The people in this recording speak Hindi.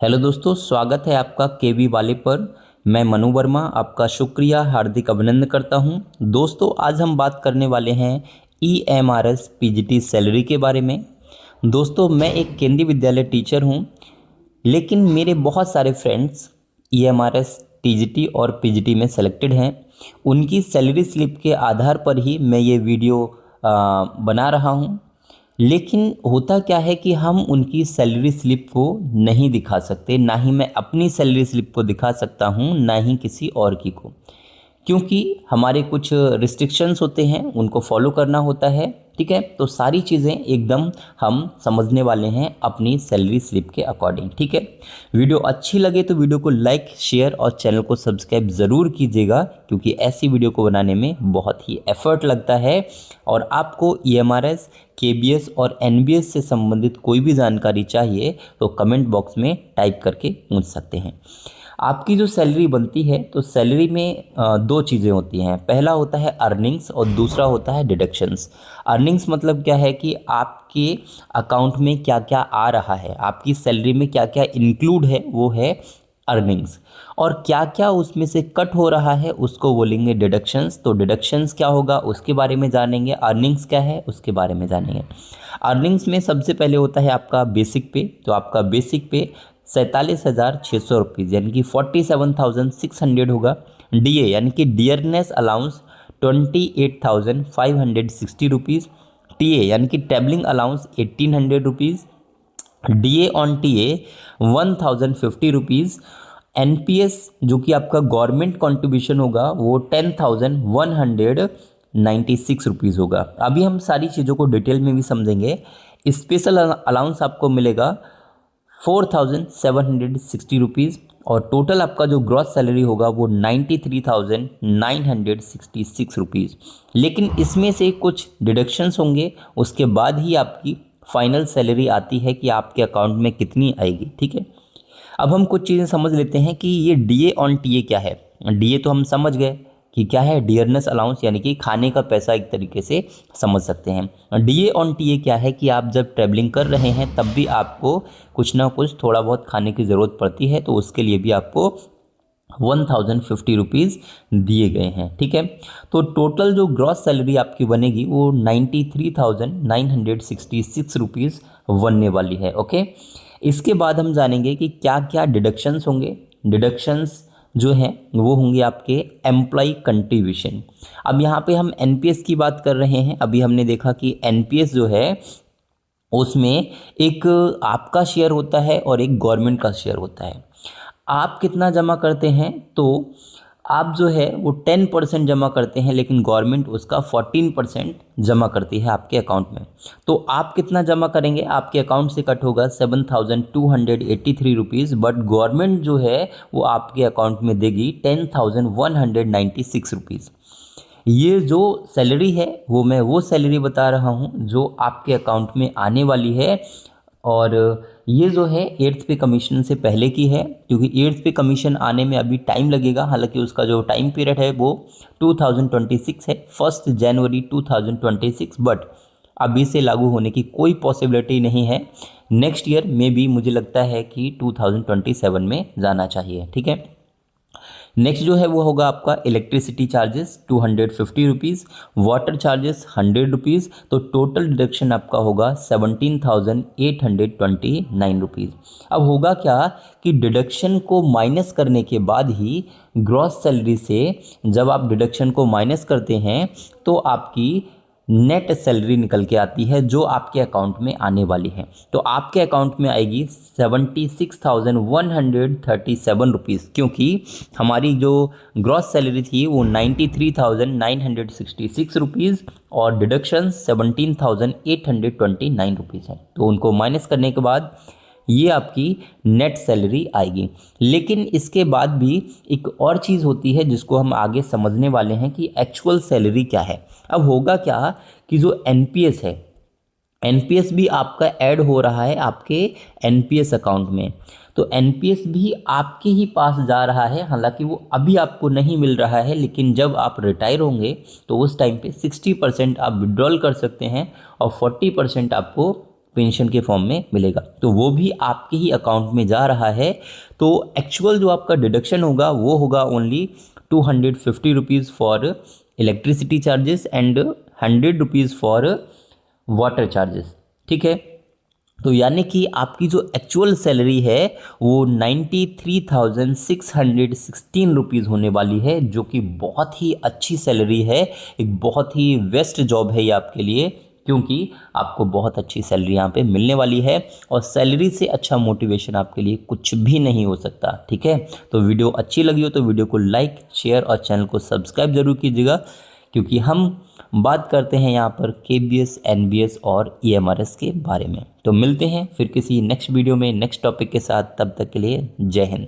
हेलो दोस्तों, स्वागत है आपका केवी वाले पर। मैं मनु वर्मा आपका शुक्रिया हार्दिक अभिनंदन करता हूं। दोस्तों, आज हम बात करने वाले हैं ईएमआरएस पीजीटी सैलरी के बारे में। दोस्तों, मैं एक केंद्रीय विद्यालय टीचर हूं, लेकिन मेरे बहुत सारे फ्रेंड्स ईएमआरएस टीजीटी और पीजीटी में सेलेक्टेड हैं। उनकी सैलरी स्लिप के आधार पर ही मैं ये वीडियो बना रहा हूं। लेकिन होता क्या है कि हम उनकी सैलरी स्लिप को नहीं दिखा सकते, ना ही मैं अपनी सैलरी स्लिप को दिखा सकता हूं, ना ही किसी और की को, क्योंकि हमारे कुछ रिस्ट्रिक्शंस होते हैं, उनको फॉलो करना होता है। ठीक है, तो सारी चीज़ें एकदम हम समझने वाले हैं अपनी सैलरी स्लिप के अकॉर्डिंग। ठीक है, वीडियो अच्छी लगे तो वीडियो को लाइक, शेयर और चैनल को सब्सक्राइब ज़रूर कीजिएगा, क्योंकि ऐसी वीडियो को बनाने में बहुत ही एफर्ट लगता है। और आपको ईएमआरएस, केबीएस और एनबीएस से संबंधित कोई भी जानकारी चाहिए तो कमेंट बॉक्स में टाइप करके पूछ सकते हैं। आपकी जो सैलरी बनती है, तो सैलरी में दो चीज़ें होती हैं। पहला होता है अर्निंग्स और दूसरा होता है डिडक्शंस। अर्निंग्स मतलब क्या है कि आपके अकाउंट में क्या क्या आ रहा है, आपकी सैलरी में क्या क्या इंक्लूड है, वो है अर्निंग्स। और क्या क्या उसमें से कट हो रहा है उसको बोलेंगे डिडक्शंस। तो डिडक्शंस क्या होगा उसके बारे में जानेंगे, अर्निंग्स क्या है उसके बारे में जानेंगे। अर्निंग्स में सबसे पहले होता है आपका बेसिक पे। तो आपका बेसिक पे 47,600 रुपीज़ यानी कि 47,600 होगा। डीए यानी कि डियरनेस अलाउंस 28,560 रुपीज़। टीए यानी कि travelling allowance 1,800 rupees. DA on TA 1,050 rupees. NPS जो कि आपका गवर्नमेंट कंट्रीब्यूशन होगा वो 10,196 रुपीज़ होगा। अभी हम सारी चीज़ों को डिटेल में भी समझेंगे। स्पेशल अलाउंस आपको मिलेगा 4,760 रुपीज़। और टोटल आपका जो ग्रॉस सैलरी होगा वो 93,966 रुपीज़। लेकिन इसमें से कुछ डिडक्शंस होंगे, उसके बाद ही आपकी फाइनल सैलरी आती है कि आपके अकाउंट में कितनी आएगी। ठीक है, अब हम कुछ चीज़ें समझ लेते हैं कि ये डीए ऑन टीए क्या है। डीए तो हम समझ गए कि क्या है, डियरनेस अलाउंस यानी कि खाने का पैसा, एक तरीके से समझ सकते हैं। डीए ऑन टीए क्या है कि आप जब ट्रैवलिंग कर रहे हैं तब भी आपको कुछ ना कुछ थोड़ा बहुत खाने की ज़रूरत पड़ती है, तो उसके लिए भी आपको 1,050 रुपीज़ दिए गए हैं। ठीक है, तो टोटल जो ग्रॉस सैलरी आपकी बनेगी वो 93,966 रुपीज़ बनने वाली है। ओके, इसके बाद हम जानेंगे कि क्या क्या डिडक्शंस होंगे। डिडक्शंस जो हैं वो होंगे आपके एम्प्लॉय कंट्रीब्यूशन। अब यहाँ पे हम एनपीएस की बात कर रहे हैं। अभी हमने देखा कि एनपीएस जो है उसमें एक आपका शेयर होता है और एक गवर्नमेंट का शेयर होता है। आप कितना जमा करते हैं, तो आप जो है वो 10% जमा करते हैं, लेकिन गवर्नमेंट उसका 14% जमा करती है आपके अकाउंट में। तो आप कितना जमा करेंगे, आपके अकाउंट से कट होगा 7,283 रुपीज़, बट गवर्नमेंट जो है वो आपके अकाउंट में देगी 10,196 रुपीज़। ये जो सैलरी है वो सैलरी बता रहा हूँ जो आपके अकाउंट में आने वाली है। और ये जो है 8th पे कमीशन से पहले की है, क्योंकि 8th पे कमीशन आने में अभी टाइम लगेगा। हालांकि उसका जो टाइम पीरियड है वो 2026 है, 1 जनवरी 2026, बट अभी से लागू होने की कोई पॉसिबिलिटी नहीं है। नेक्स्ट ईयर में भी मुझे लगता है कि 2027 में जाना चाहिए। ठीक है, नेक्स्ट जो है वो होगा आपका electricity charges 250 rupees, water charges 100 rupees. तो टोटल डिडक्शन आपका होगा 17,829 रुपीज़। अब होगा क्या कि डिडक्शन को माइनस करने के बाद ही ग्रॉस सैलरी से जब आप डिडक्शन को माइनस करते हैं तो आपकी नेट सैलरी निकल के आती है जो आपके अकाउंट में आने वाली है। तो आपके अकाउंट में आएगी 76,137 रुपीज़, क्योंकि हमारी जो ग्रॉस सैलरी थी वो 93,966 रुपीज़ और डिडक्शन 17,829 रुपीज़ है। तो उनको माइनस करने के बाद ये आपकी नेट सैलरी आएगी। लेकिन इसके बाद भी एक और चीज़ होती है जिसको हम आगे समझने वाले हैं कि एक्चुअल सैलरी क्या है। अब होगा क्या कि जो एनपीएस है, एनपीएस भी आपका ऐड हो रहा है आपके एनपीएस अकाउंट में। तो एनपीएस भी आपके ही पास जा रहा है, हालांकि वो अभी आपको नहीं मिल रहा है, लेकिन जब आप रिटायर होंगे तो उस टाइम पे 60% आप विड्रॉल कर सकते हैं और 40% आपको पेंशन के फॉर्म में मिलेगा, तो वो भी आपके ही अकाउंट में जा रहा है। तो एक्चुअल जो आपका डिडक्शन होगा वो होगा only 250 rupees for electricity charges and 100 rupees for water charges. ठीक है, तो यानी कि आपकी जो एक्चुअल सैलरी है वो 93,616 रुपीज़ होने वाली है, जो कि बहुत ही अच्छी सैलरी है। एक बहुत ही बेस्ट जॉब है ये आपके लिए, क्योंकि आपको बहुत अच्छी सैलरी यहाँ पे मिलने वाली है और सैलरी से अच्छा मोटिवेशन आपके लिए कुछ भी नहीं हो सकता। ठीक है, तो वीडियो अच्छी लगी हो तो वीडियो को लाइक, शेयर और चैनल को सब्सक्राइब जरूर कीजिएगा, क्योंकि हम बात करते हैं यहाँ पर केबीएस, एनबीएस और ईएमआरएस के बारे में। तो मिलते हैं फिर किसी नेक्स्ट वीडियो में नेक्स्ट टॉपिक के साथ, तब तक के लिए जय हिंद।